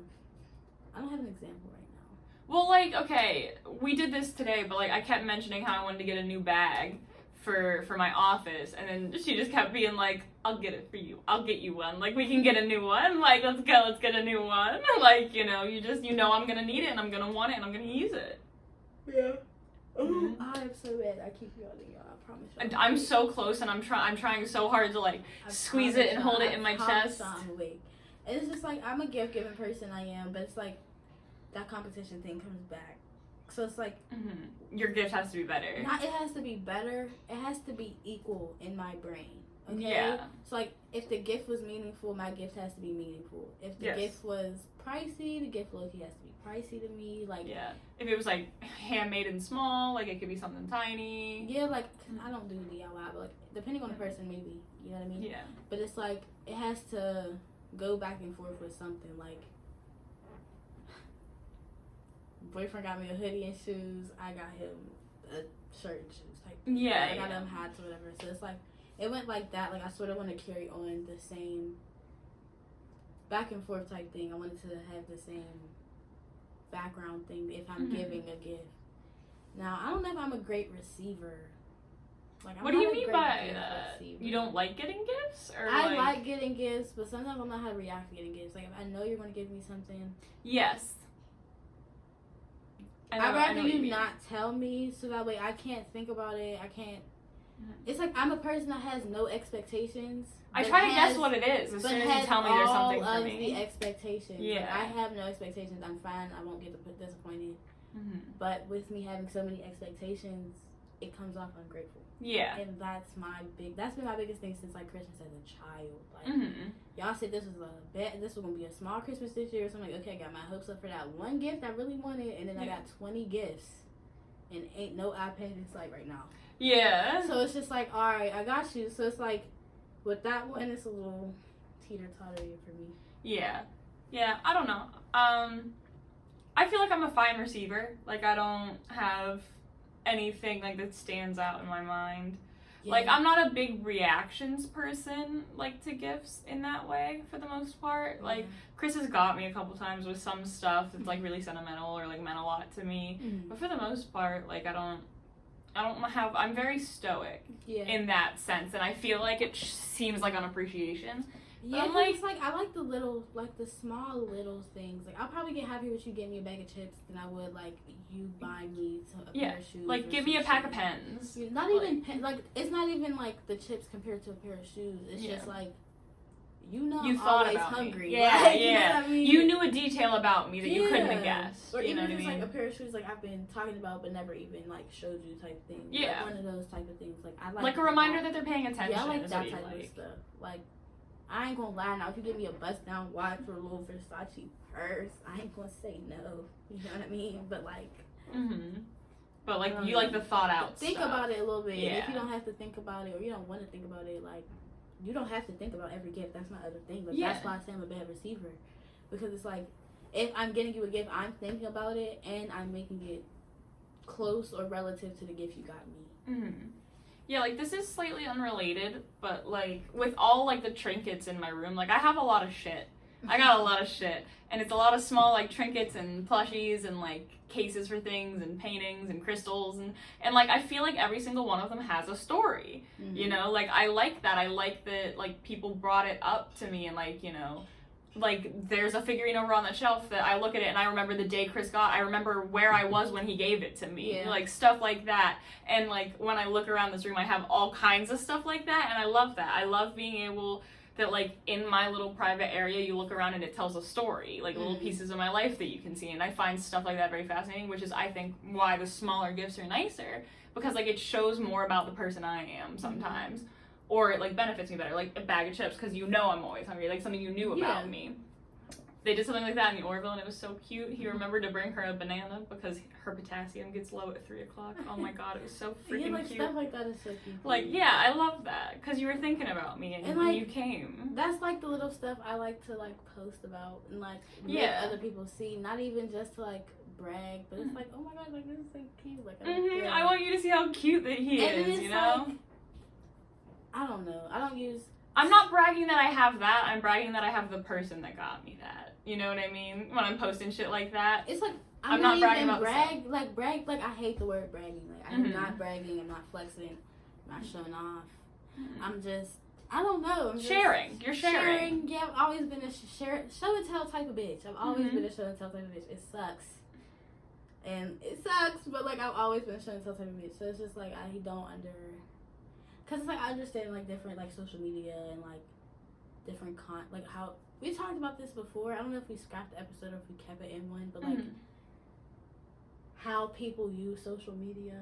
I don't have an example right now. Well, like, okay, we did this today, but like I kept mentioning how I wanted to get a new bag for my office, and then she just kept being like, I'll get it for you, I'll get you one, like we can get a new one, like let's get a new one. Like, you know, you know I'm gonna need it and I'm gonna want it and I'm gonna use it. Yeah. I am so bad. I keep yawning, y'all. I promise y'all. And I'm so close, and I'm trying so hard to like squeeze it and hold it in my chest. I'm awake. And it's just like I'm a gift giving person. I am, but it's like that competition thing comes back. So it's like your gift has to be better. It has to be better. It has to be equal in my brain. Okay. Yeah. So like, if the gift was meaningful, my gift has to be meaningful. If the gift was pricey, the gift loyalty has to be pricey to me. Like, yeah. If it was like handmade and small, like it could be something tiny. Yeah, like I don't do DIY, but like depending on the person, maybe, you know what I mean. Yeah. But it's like it has to go back and forth with something. Like, boyfriend got me a hoodie and shoes. I got him a shirt and shoes type thing. Yeah. I got him hats or whatever. So it's like. It went like that. Like, I sort of want to carry on the same back and forth type thing. I wanted to have the same background thing if I'm giving a gift. Now, I don't know if I'm a great receiver. Like, what do you mean by that? You don't like getting gifts? Or I like getting gifts, but sometimes I don't know how to react to getting gifts. Like, if I know you're going to give me something. Yes. I'd rather you not tell me, so that way I can't think about it. I can't. It's like I'm a person that has no expectations. I try to guess what it is as soon as you tell me there's something for me. The expectations. Yeah. Like, I have no expectations. I'm fine. I won't get disappointed. But with me having so many expectations, it comes off ungrateful. Yeah. And that's been my biggest thing since like Christmas as a child. Like y'all said this was gonna be a small Christmas this year, so I'm like, okay, I got my hopes up for that one gift I really wanted, and then I got 20 gifts, and ain't no iPad in sight right now. Yeah. So it's just like, all right, I got you. So it's like, with that one, it's a little teeter-totter for me. Yeah. Yeah, I don't know. I feel like I'm a fine receiver. Like, I don't have anything, like, that stands out in my mind. Yeah. Like, I'm not a big reactions person, like, to gifts in that way, for the most part. Like, Chris has got me a couple times with some stuff that's, like, really sentimental or, like, meant a lot to me. But for the most part, like, I'm very stoic in that sense, and I feel like it seems like unappreciation. Yeah, I'm like, it's like, I like the little, like, the small little things. Like, I'll probably get happier with you getting me a bag of chips than I would, like, you buying me a pair of shoes. Like, give me a pack of pens. Not even, it's not even, like, the chips compared to a pair of shoes. It's just, like, you I'm always hungry. Yeah, like, yeah. You know what I mean? You knew a detail about me that you couldn't have guessed. Or you know even what just, I mean? like, a pair of shoes, like, I've been talking about but never even, like, showed you type thing. Yeah. Like, one of those type of things. Like, I like... Like, a reminder that they're paying attention. Yeah, I like that type of stuff. Like, I ain't gonna lie now. If you give me a bust-down watch or a little Versace purse, I ain't gonna say no. You know what I mean? But, like... But, like, you like the thought-out Think stuff. about it a little bit. Yeah. And if you don't have to think about it or you don't want to think about it, like... You don't have to think about every gift. That's my other thing. But that's why I say I'm a bad receiver. Because it's like, if I'm getting you a gift, I'm thinking about it, and I'm making it close or relative to the gift you got me. Yeah, like, this is slightly unrelated, but, like, with all, like, the trinkets in my room, like, I have a lot of shit. I got a lot of shit. And it's a lot of small, like, trinkets and plushies and, like, cases for things and paintings and crystals. And like, I feel like every single one of them has a story. You know? Like, I like that. I like that, like, people brought it up to me and, like, you know... Like, there's a figurine over on the shelf that I look at it and I remember the day Chris got. I remember where I was when he gave it to me. Yeah. Like, stuff like that. And, like, when I look around this room, I have all kinds of stuff like that. And I love that. I love being able that, like, in my little private area, you look around and it tells a story. Like, little pieces of my life that you can see. And I find stuff like that very fascinating, which is, I think, why the smaller gifts are nicer. Because, like, it shows more about the person I am sometimes. Or it, like, benefits me better. Like, a bag of chips, because you know I'm always hungry. Like, something you knew about me. They did something like that in the Orville, and it was so cute. He remembered to bring her a banana, because her potassium gets low at 3 o'clock. Oh my god, it was so freaking like, cute. Stuff like that is so cute. Like, yeah, I love that, because you were thinking about me, and like, you came. That's, like, the little stuff I like to, like, post about, and, like, make other people see. Not even just to, like, brag, but it's like, oh my god, like, this is so cute. Like, I want you to see how cute that he is, you know? Like, I don't know. I'm not bragging that I have that. I'm bragging that I have the person that got me that. You know what I mean? When I'm posting shit like that. It's like, I'm not bragging about brag. Like, I hate the word bragging. Like, I'm not bragging. I'm not flexing. I'm not showing off. I'm just, I don't know. I'm sharing. You're sharing. Yeah, I've always been a show and tell type of bitch. I've always been a show and tell type of bitch. It sucks. And it sucks, but, like, I've always been a show and tell type of bitch. So it's just, like, I don't because it's like I understand like different like social media and like different like how we talked about this before. I don't know if we scrapped the episode or if we kept it in one, but like how people use social media.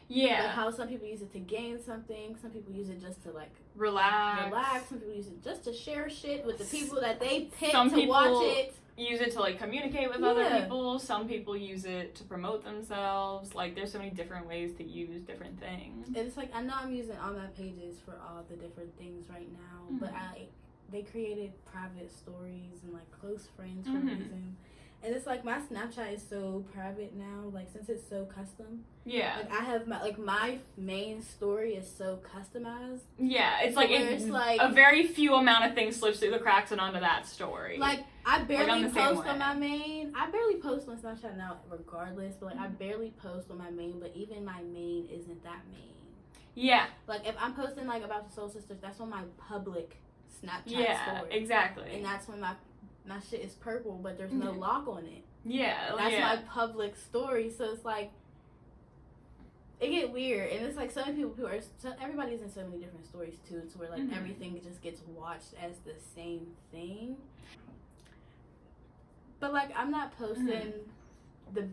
Yeah. Like how some people use it to gain something, some people use it just to like relax, some people use it just to share shit with the people that they pick to watch it. Use it to like communicate with other people. Some people use it to promote themselves. Like there's so many different ways to use different things. And it's like I know I'm using all my pages for all the different things right now, but they created private stories and like close friends for a reason. And it's like my Snapchat is so private now, like since it's so custom. Yeah. Like I have my main story is so customized. Yeah, it's like a very few amount of things slips through the cracks and onto that story. Like I barely post on my main. I barely post on Snapchat now regardless, but like I barely post on my main, but even my main isn't that main. Yeah. Like if I'm posting like about the Soul Sisters, that's on my public Snapchat story. Yeah, exactly. And that's when my shit is purple, but there's no lock on it. Yeah, that's my public story. So it's like it get weird, and it's like so many people everybody's in so many different stories too, to where like everything just gets watched as the same thing. But like I'm not posting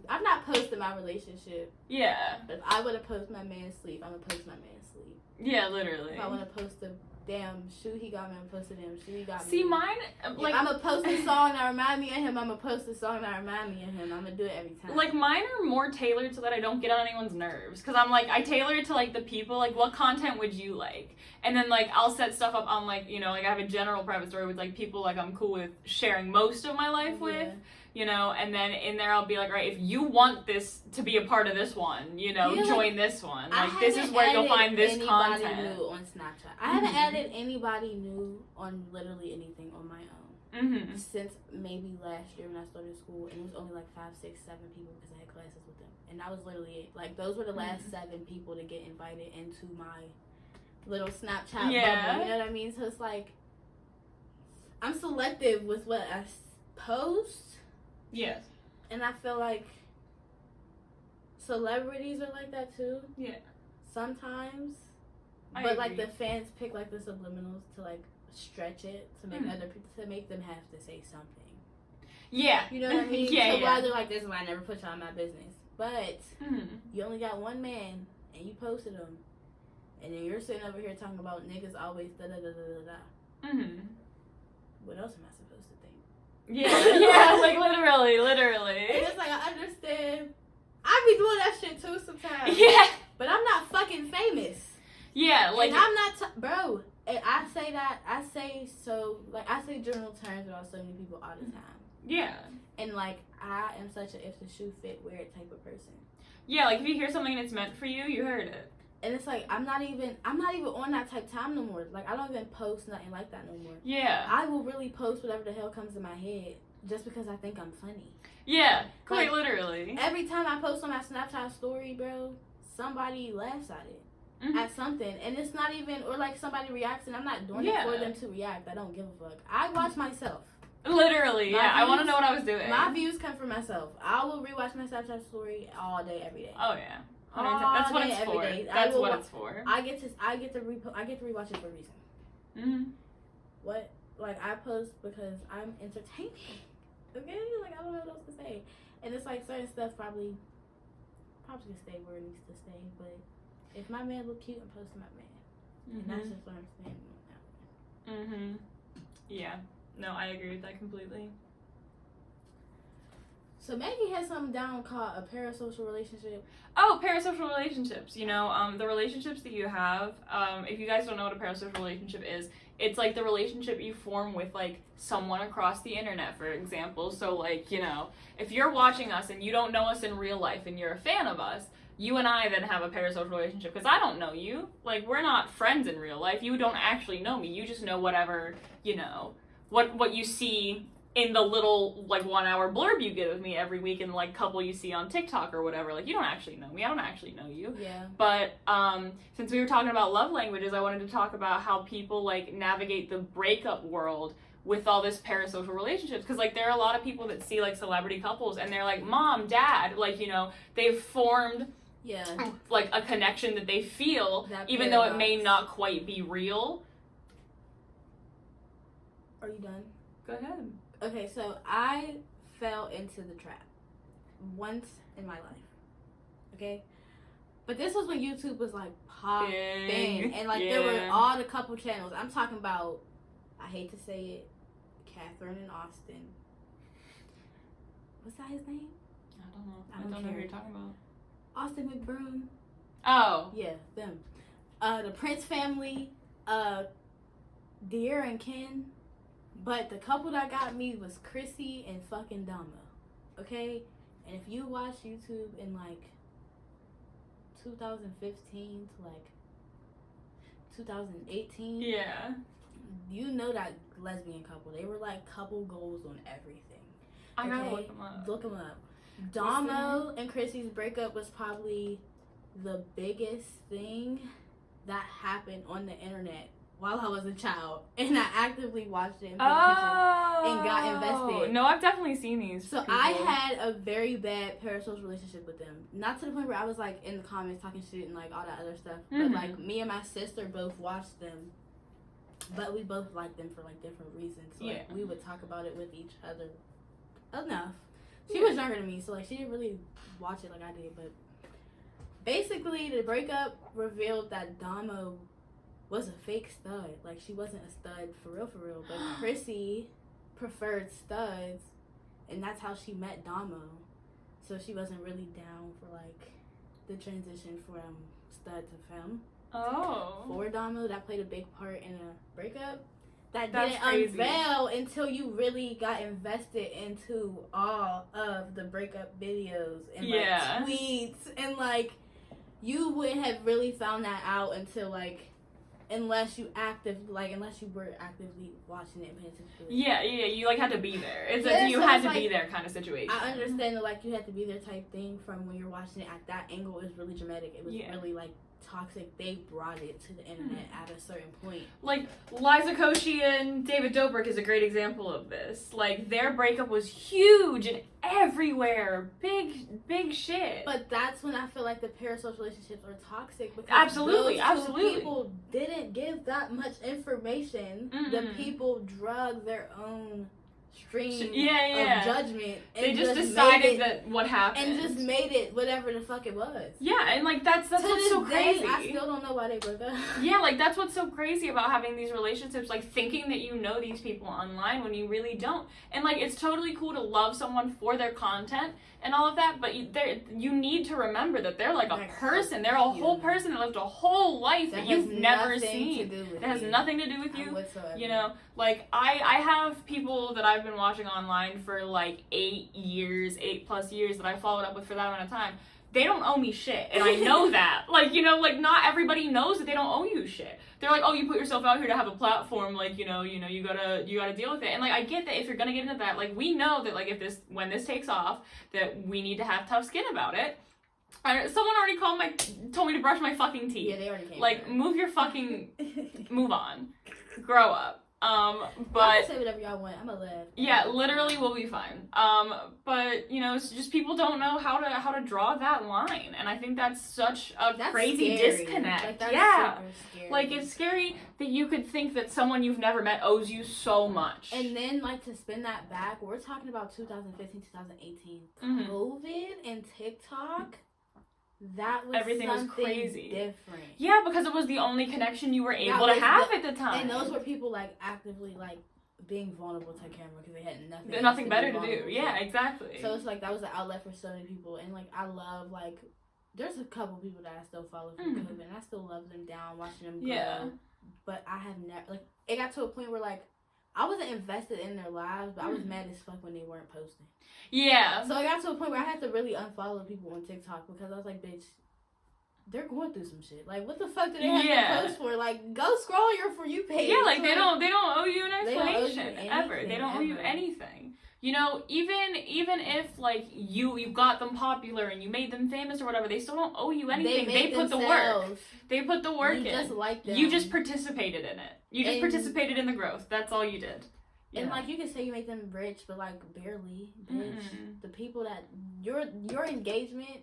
I'm not posting my relationship. Yeah. If I want to post my man's sleep, I'm gonna post my man's sleep. Yeah, literally. If I want to post a damn shoe he got me, I'm gonna post a damn shoe he got me. See, mine, like... If I'm gonna post a song that remind me of him, I'm gonna post a song that remind me of him. I'm gonna do it every time. Like, mine are more tailored so that I don't get on anyone's nerves. Because I'm, like, I tailor it to, like, the people. Like, what content would you like? And then, like, I'll set stuff up on, like, you know, like, I have a general private story with, like, people, like, I'm cool with sharing most of my life with. You know, and then in there I'll be like, right, if you want this to be a part of this one, you know, join this one. Like, this is where you'll find this content. New on Snapchat. I haven't added anybody new on literally anything on my own since maybe last year when I started school, and it was only like 5, 6, 7 people because I had classes with them, and that was literally it. Like, those were the last 7 people to get invited into my little Snapchat bubble. You know what I mean? So it's like I'm selective with what I post. Yes. And I feel like celebrities are like that too. Yeah. Sometimes. I but agree. like the fans pick like the subliminals to like stretch it to make other people, to make them have to say something. Yeah. You know what I mean? Yeah. So why they're like, this is why I never put y'all in my business. But you only got one man and you posted him, and then you're sitting over here talking about niggas always da da da da da da. What else am I supposed to think? Yeah, yeah, like literally. And it's like, I understand. I be doing that shit too sometimes. Yeah. But I'm not fucking famous. Yeah, like. And I'm not, bro. And I say that, I say general terms about so many people all the time. Yeah. And like, I am such a if the shoe fit, wear it type of person. Yeah, like if you hear something and it's meant for you, you heard it. And it's like, I'm not even on that type of time no more. Like, I don't even post nothing like that no more. Yeah. I will really post whatever the hell comes in my head just because I think I'm funny. Yeah, quite like, literally. Every time I post on my Snapchat story, bro, somebody laughs at it. At something. And it's not even, or like somebody reacts, and I'm not doing it for them to react. I don't give a fuck. I watch myself. Literally, I want to know what I was doing. My views come from myself. I will rewatch my Snapchat story all day, every day. Oh, yeah. That's what it's for. That's what it's for. I get to rewatch it for a reason. What? Like, I post because I'm entertaining. Okay? Like, I don't know what else to say. And it's like certain stuff probably can stay where it needs to stay. But if my man look cute, I'm posting my man. And that's just what I'm saying. Yeah. No, I agree with that completely. So Maggie has something down called a parasocial relationship. Oh, parasocial relationships. You know, the relationships that you have, if you guys don't know what a parasocial relationship is, it's like the relationship you form with like someone across the internet, for example. So like, you know, if you're watching us and you don't know us in real life and you're a fan of us, you and I then have a parasocial relationship because I don't know you. Like, we're not friends in real life. You don't actually know me. You just know whatever, you know, what you see in the little, like, 1 hour blurb you get of me every week and, like, couple you see on TikTok or whatever. Like, you don't actually know me. I don't actually know you. Yeah. But, since we were talking about love languages, I wanted to talk about how people, like, navigate the breakup world with all this parasocial relationships. Because, like, there are a lot of people that see, like, celebrity couples and they're like, mom, dad, like, you know, they've formed, like, a connection that they feel, that even though it may not quite be real. Are you done? Go ahead. Okay, so I fell into the trap once in my life. Okay? But this was when YouTube was like popping. And like there were all the couple channels. I'm talking about, I hate to say it, Catherine and Austin. What's that his name? I don't know. I don't know who you're talking about. Austin McBroom. Oh. Yeah, them. The Prince family, Dear and Ken. But the couple that got me was Chrissy and fucking Dama. Okay? And if you watch YouTube in like 2015 to like 2018, you know that lesbian couple. They were like couple goals on everything. I gotta look them up. Look them up. Damo and Chrissy's breakup was probably the biggest thing that happened on the internet while I was a child, and I actively watched it and got invested. No, I've definitely seen these. So people. I had a very bad parasocial relationship with them. Not to the point where I was like in the comments talking shit and like all that other stuff. But like me and my sister both watched them, but we both liked them for like different reasons. So like we would talk about it with each other enough. She was younger than me, so like she didn't really watch it like I did. But basically, the breakup revealed that Damo was a fake stud. Like she wasn't a stud for real. But Chrissy preferred studs, and that's how she met Damo. So she wasn't really down for like the transition from stud to femme. Oh. For Damo, that played a big part in a breakup. That's didn't crazy. Unveil until you really got invested into all of the breakup videos and like tweets, and like you wouldn't have really found that out until like unless you were actively watching it and paying attention to it. Yeah, you like had to be there. It's a you had to be there kind of situation. I understand that like you had to be there type thing from when you're watching it at that angle. It was really dramatic. It was really like toxic. They brought it to the internet at a certain point. Like Liza Koshy and David Dobrik is a great example of this. Like their breakup was huge and everywhere, big shit. But that's when I feel like the parasocial relationships are toxic, because absolutely people didn't give that much information. The people drug their own stream of judgment. And they just decided that what happened. And just made it whatever the fuck it was. Yeah, and like that's what's so crazy. I still don't know why they broke up. Yeah, like that's what's so crazy about having these relationships, like thinking that you know these people online when you really don't. And like it's totally cool to love someone for their content and all of that, but you need to remember that they're like a person. They're a whole person that lived a whole life that you've never seen. That has nothing to do with you. Whatsoever. You know, like I have people that I've been watching online for like 8+ years that I followed up with for that amount of time. They don't owe me shit, and I know that. Like, you know, like not everybody knows that they don't owe you shit. They're like, oh, you put yourself out here to have a platform, like, you gotta deal with it. And like, I get that if you're gonna get into that, like, we know that like when this takes off, that we need to have tough skin about it. Someone already told me to brush my fucking teeth. Yeah, they already came. Like, move on, grow up. But you can say whatever y'all want. I'm a live. Yeah, literally, we'll be fine. But you know, it's just people don't know how to draw that line, and I think that's such a crazy disconnect. Like, that's super scary. Like it's scary that you could think that someone you've never met owes you so much. And then, like, to spin that back, we're talking about 2015, 2018, COVID and TikTok. That was everything was crazy different. Yeah, because it was the only connection you were able to have at the time. And those were people like actively like being vulnerable to camera because they had nothing better to do. Yeah, exactly. So it's like that was the outlet for so many people. And like I love like there's a couple people that I still follow from COVID, and I still love them down, watching them grow. Yeah. But I have never like it got to a point where like I wasn't invested in their lives, but I was mad as fuck when they weren't posting. Yeah. So I got to a point where I had to really unfollow people on TikTok because I was like, bitch, they're going through some shit. Like, what the fuck do they have to post for? Like, go scroll your For You page. Yeah, like they don't owe you an explanation ever. They don't owe you anything. You know, even if like you've got them popular and you made them famous or whatever, they still don't owe you anything. They put the work. They put the work in. You just like them. You just participated in it. You just participated in the growth. That's all you did. And like you can say you make them rich, but like barely, bitch. The people that your engagement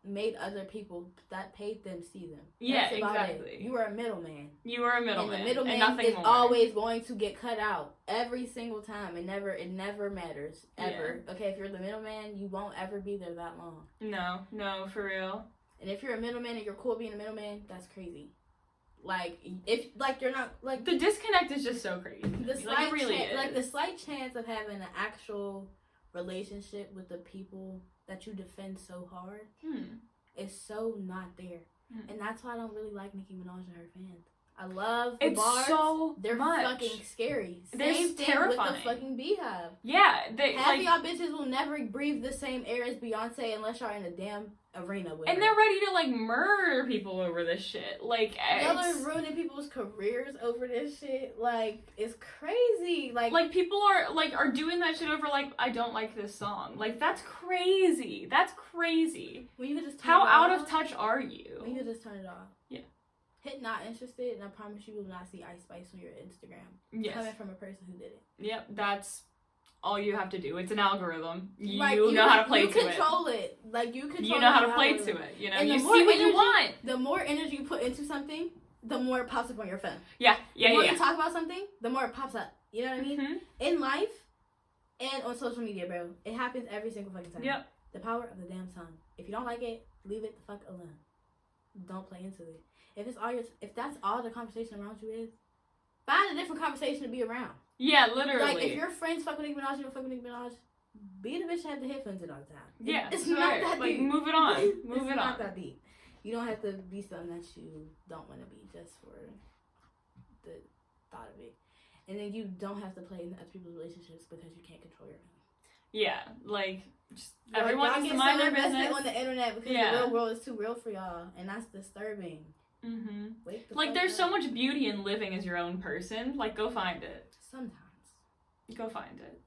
made other people that paid them see them. Yeah, exactly. You were a middleman. And the middleman is always going to get cut out every single time. It never matters ever. Yeah. Okay, if you're the middleman, you won't ever be there that long. No, for real. And if you're a middleman and you're cool being a middleman, that's crazy. Like if like you're not like the disconnect is just so crazy. The slight chance of having an actual relationship with the people that you defend so hard is so not there. And that's why I don't really like Nicki Minaj and her fans. I love the bars. So they're fucking scary. They're same thing terrifying. With the fucking Beehive. Yeah, half of y'all bitches will never breathe the same air as Beyonce unless y'all in a damn arena with her. And they're ready to like murder people over this shit. Like y'all are ruining people's careers over this shit. Like it's crazy. Like people are doing that shit over like I don't like this song. Like that's crazy. When you could just how out of touch are you? When you could just turn it off. Yeah. Hit not interested, and I promise you will not see Ice Spice on your Instagram. Yes. Coming from a person who did it. Yep, that's all you have to do. It's an algorithm. You know how to play to it. You control it. Like, you control it. You know how to play to it. You know, and you see what you want. The more energy you put into something, the more it pops up on your phone. Yeah. The more you talk about something, the more it pops up. You know what I mean? In life, And on social media, bro. It happens every single fucking time. Yep. The power of the damn tongue. If you don't like it, leave it the fuck alone. Don't play into it. If that's all the conversation around you is, find a different conversation to be around. Yeah, literally. Like, if your friends fuck with Nicki Minaj, you don't fuck with Nicki Minaj, be the bitch that have the headphones in all the time. Yeah, it's not that like, deep. move it on. Move it's it not on. that deep. You don't have to be something that you don't want to be just for the thought of it. And then you don't have to play in other people's relationships because you can't control your own. Yeah, like, just everyone needs to mind their business. On the internet because the real world is too real for y'all, and that's disturbing. Like, there's so much beauty in living as your own person. Like, go find it. Sometimes. Go find it.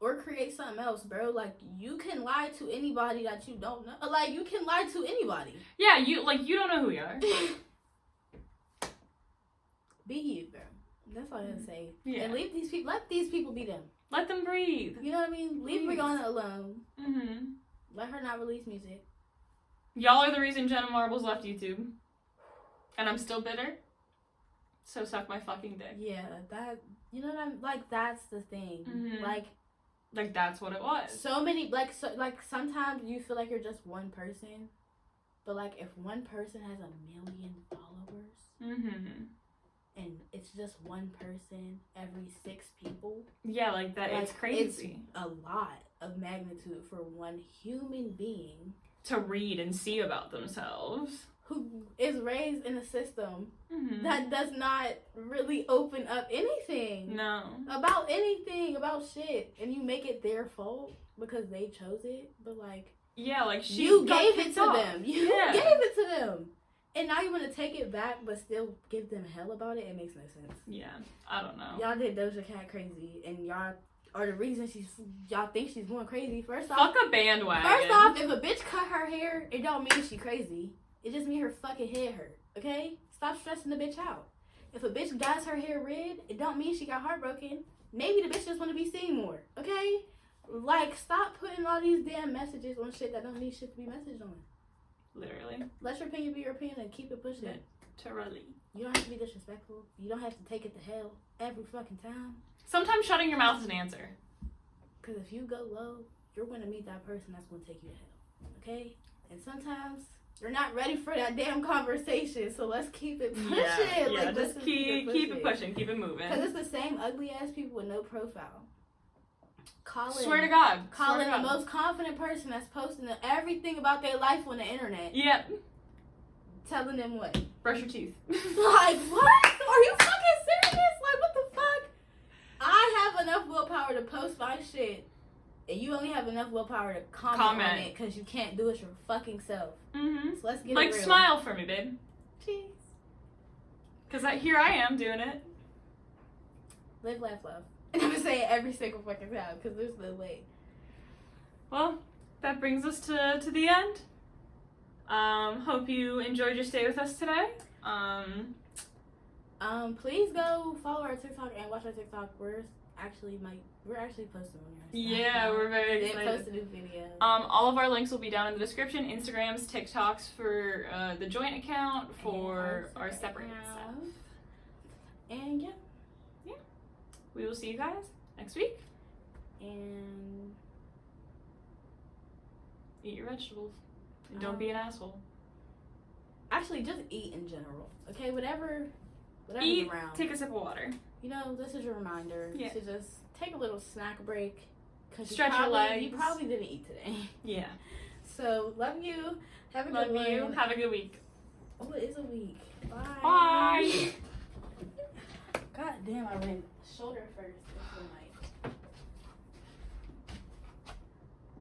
Or create something else, bro. Like, you can lie to anybody that you don't know. Like, you can lie to anybody. Yeah, you don't know who you are. Be you, bro. That's all I gotta say. Yeah. And let these people be them. Let them breathe. You know what I mean? Leave Rihanna alone. Mm-hmm. Let her not release music. Y'all are the reason Jenna Marbles left YouTube. And I'm still bitter. So suck my fucking dick. Yeah, that, you know what I'm, like, that's the thing. Mm-hmm. Like, that's what it was. So many, like, sometimes you feel like you're just one person. But, like, if one person has 1 million followers, and it's just one person every 6 people. Yeah, like that, like, it's crazy. It's a lot of magnitude for one human being. To read and see about themselves. Who is raised in a system that does not really open up anything. No. About anything, about shit. And you make it their fault because they chose it. But, like... Yeah, like, you gave it to them. You gave it to them. And now you want to take it back but still give them hell about it? It makes no sense. Yeah, I don't know. Y'all did Doja Cat crazy. And y'all are the reason y'all think she's going crazy. First off... Fuck a bandwagon. First off, if a bitch cut her hair, it don't mean she crazy. It just means her fucking head hurt, okay? Stop stressing the bitch out. If a bitch dyes her hair red, it don't mean she got heartbroken. Maybe the bitch just want to be seen more, okay? Like, stop putting all these damn messages on shit that don't need shit to be messaged on. Literally. Let your opinion be your opinion and keep it pushing. Literally. You don't have to be disrespectful. You don't have to take it to hell every fucking time. Sometimes shutting your mouth is an answer. Because if you go low, you're going to meet that person that's going to take you to hell, okay? And sometimes... you're not ready for that damn conversation, so let's keep it pushing. Yeah, like, just keep it pushing, keep it moving. Because it's the same ugly ass people with no profile. Swear to God. Calling the most confident person that's posting everything about their life on the internet. Yep. Telling them what? Brush your teeth. Like, what? Are you fucking serious? Like, what the fuck? I have enough willpower to post my shit. And you only have enough willpower to comment on it because you can't do it your fucking self. So let's get it real. Smile for me, babe. Cheese. Because here I am doing it. Live, laugh, love. And I'm going to say it every single fucking time because there's no way. Well, that brings us to the end. Hope you enjoyed your stay with us today. Please go follow our TikTok and watch our TikTok. We're actually posting on here. Yeah, we're very excited. They post a new video. All of our links will be down in the description. Instagrams, TikToks for the joint account, for our separate stuff. And yeah. We will see you guys next week. And eat your vegetables. And don't be an asshole. Actually, just eat in general. Okay, whatever's eat, around. Take a sip of water. You know, this is your reminder to just take a little snack break. Stretch your legs. You probably didn't eat today. Yeah. So, love you. Have a good one. Love you. Have a good week. Oh, it is a week. Bye. Bye. God damn, I went shoulder first.